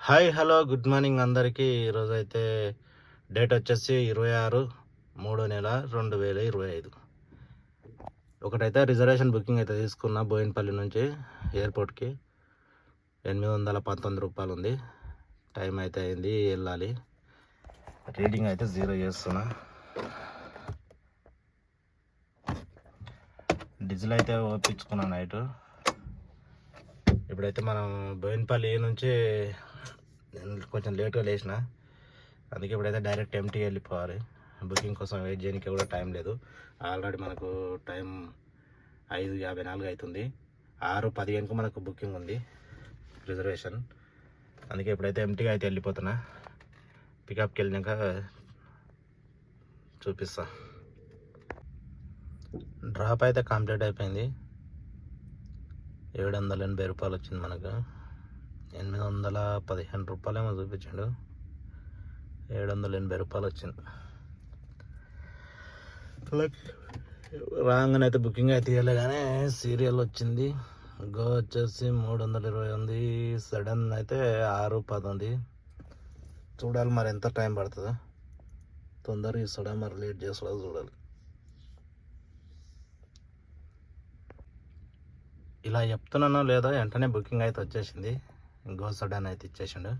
Hi hello good morning అందరికీ. ఈరోజు అయితే డేట్ వచ్చేసి 26/3/2025. ఒకటైతే రిజర్వేషన్ బుకింగ్ అయితే తీసుకున్నా బోయినపల్లి నుంచి ఎయిర్పోర్ట్కి. 819 రూపాయలు ఉంది. టైం అయితే అయింది, వెళ్ళాలి. రీడింగ్ అయితే 0 చేస్తున్నా. డీజిల్ అయితే ఓపించుకున్నా నైట్. ఇప్పుడైతే మనం బోయినపల్లి నుంచి కొంచెం లేట్గా లేచిన, అందుకే ఇప్పుడైతే డైరెక్ట్ ఎంటీ వెళ్ళిపోవాలి. బుకింగ్ కోసం వెయిట్ చేయడానికి కూడా టైం లేదు. ఆల్రెడీ మనకు టైం 5:54 అవుతుంది. 6:15కు మనకు బుకింగ్ ఉంది రిజర్వేషన్. అందుకే ఇప్పుడైతే ఎంటీగా అయితే వెళ్ళిపోతున్నా. పికప్కి వెళ్ళినాక చూపిస్తా. డ్రాప్ అయితే కంప్లీట్ అయిపోయింది. 780 రూపాయలు వచ్చింది మనకు. 815 రూపాయలేమో చూపించాడు. 780 రూపాయలు వచ్చింది. రాగానే అయితే బుకింగ్ అయితే ఇవ్వలే, కానీ సీరియల్ వచ్చింది. గో వచ్చేసి 320 ఉంది. సడన్ అయితే 6:10 ఉంది. చూడాలి మరి ఎంత టైం పడుతుందో. తొందరగా ఇస్తాడా మరి లేట్ చేస్తాడో చూడాలి. ఇలా చెప్తున్నానో లేదో వెంటనే బుకింగ్ అయితే వచ్చేసింది. గో సడన్ అయితే ఇచ్చేసిండు.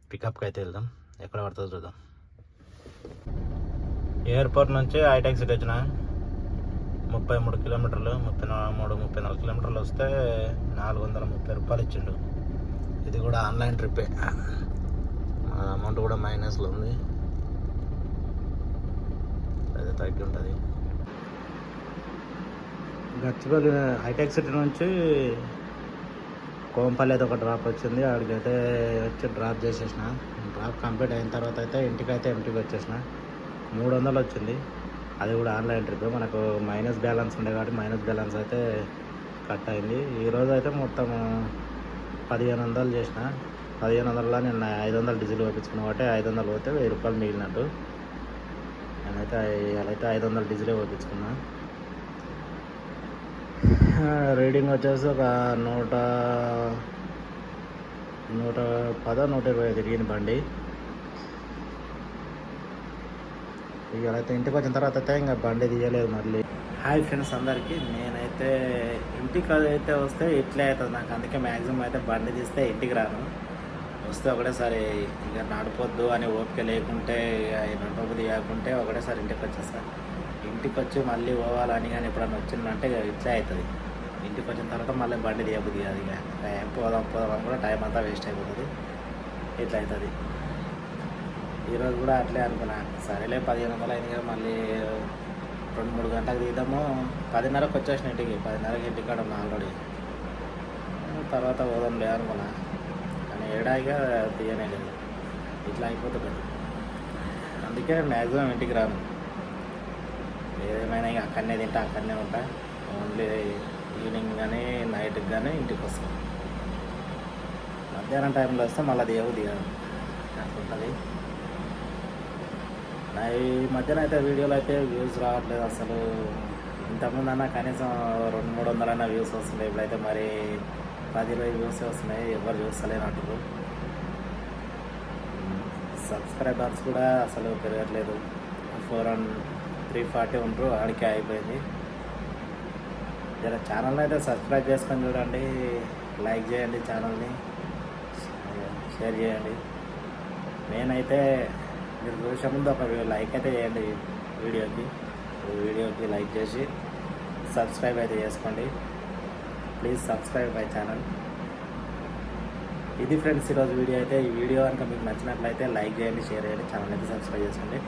పికప్కి అయితే వెళ్దాం, ఎక్కడ పడుతుందో చూద్దాం. ఎయిర్పోర్ట్ నుంచి హైటెక్ సిటీ వచ్చిన 33 కిలోమీటర్లు, 34 కిలోమీటర్లు వస్తే 430 రూపాయలు ఇచ్చిండు. ఇది కూడా ఆన్లైన్ ట్రిప్పే. అమౌంట్ కూడా మైనస్లో ఉంది. అదే తగ్గి ఉంటుంది. గచ్చిబౌలి హైటెక్ సిటీ నుంచి కోంపల్లి అయితే ఒక డ్రాప్ వచ్చింది. అక్కడికైతే వచ్చి డ్రాప్ చేసేసిన. డ్రాప్ కంప్లీట్ అయిన తర్వాత అయితే ఇంటికి వచ్చేసిన. 300 వచ్చింది. అది కూడా ఆన్లైన్ ట్రిప్. మనకు మైనస్ బ్యాలెన్స్ ఉండే కాబట్టి మైనస్ బ్యాలెన్స్ అయితే కట్ అయింది. ఈరోజు అయితే మొత్తం 1500 చేసిన. 1500లో నేను 500 డీజిల్ వేయించుకున్నా కాబట్టి 500 పోతే 1000 రూపాయలు మిగిలినట్టు. నేనైతే 500 డీజిలే వేయించుకున్నా. రీడింగ్ వచ్చేసి ఒక 110-120 తిరిగిన బండి. ఇక అయితే ఇంటికి వచ్చిన తర్వాత అయితే ఇంకా బండి తీయలేదు మళ్ళీ. హాయ్ ఫ్రెండ్స్ అందరికీ. నేనైతే ఇంటికి అయితే వస్తే ఇట్లే అవుతుంది నాకు. అందుకే మ్యాక్సిమం అయితే బండి తీస్తే ఇంటికి రాను. వస్తే ఒకటేసారి ఇక నడపొద్దు అని ఓపిక లేకుంటే, నడపబుద్ధి కాకుంటే ఒకటేసారి ఇంటికి వచ్చేస్తాను. ఇంటికి వచ్చి మళ్ళీ పోవాలని కానీ ఎప్పుడన్నా వచ్చిందంటే ఇట్లే అవుతుంది. ఇంటికి వచ్చిన తర్వాత మళ్ళీ బండి తీయబుద్ధి కాదు. ఇక పోదాం అని కూడా టైం అంతా వేస్ట్ అయిపోతుంది. ఇట్లా అవుతుంది. ఈరోజు కూడా అట్లే అనుకున్నా. సరేలే 1500 అయింది కదా, మళ్ళీ 2-3 గంటలకు తీద్దాము. 10:30కి వచ్చేసిన ఇంటికి. 10:30కి ఇంటికాడ ఉన్నా ఆల్రెడీ. తర్వాత పోదాంలే అనుకున్నా, కానీ ఏడాయిగా తీయనే లేదు. ఇట్లా అయిపోతుంది. అందుకే మ్యాక్సిమం ఇంటికి రాను. ఏదేమైనా ఇక అక్కడనే తింటా, అక్కడనే ఉంటా. ఓన్లీ ఈవినింగ్ కానీ నైట్కి కానీ ఇంటికి వస్తాం. మధ్యాహ్నం టైంలో వస్తే మళ్ళీ దిగదు అనుకుంటుంది. నా ఈ మధ్యన అయితే వీడియోలు అయితే వ్యూస్ రావట్లేదు అసలు. ఇంతకుముందు అన్నా కనీసం 200-300 వ్యూస్ వస్తున్నాయి. ఇప్పుడైతే మరి 10-20 వ్యూస్ వస్తున్నాయి. ఎవరు చూస్తలేనట్టు. సబ్స్క్రైబర్స్ కూడా అసలు పెరగట్లేదు. 340 ఉంటారు, ఆడికే అయిపోయింది. జర ఛానల్ని అయితే సబ్స్క్రైబ్ చేసుకొని చూడండి, లైక్ చేయండి, ఛానల్ని షేర్ చేయండి. నేనైతే మీరు చూసే ముందు ఒక లైక్ అయితే చేయండి వీడియోకి లైక్ చేసి సబ్స్క్రైబ్ అయితే చేసుకోండి. Please subscribe my channel. ఇది ఫ్రెండ్స్ ఈరోజు వీడియో అయితే. ఈ వీడియో కనుక మీకు నచ్చినట్లయితే లైక్ చేయండి, షేర్ చేయండి, ఛానల్ అయితే సబ్స్క్రైబ్ చేసుకోండి.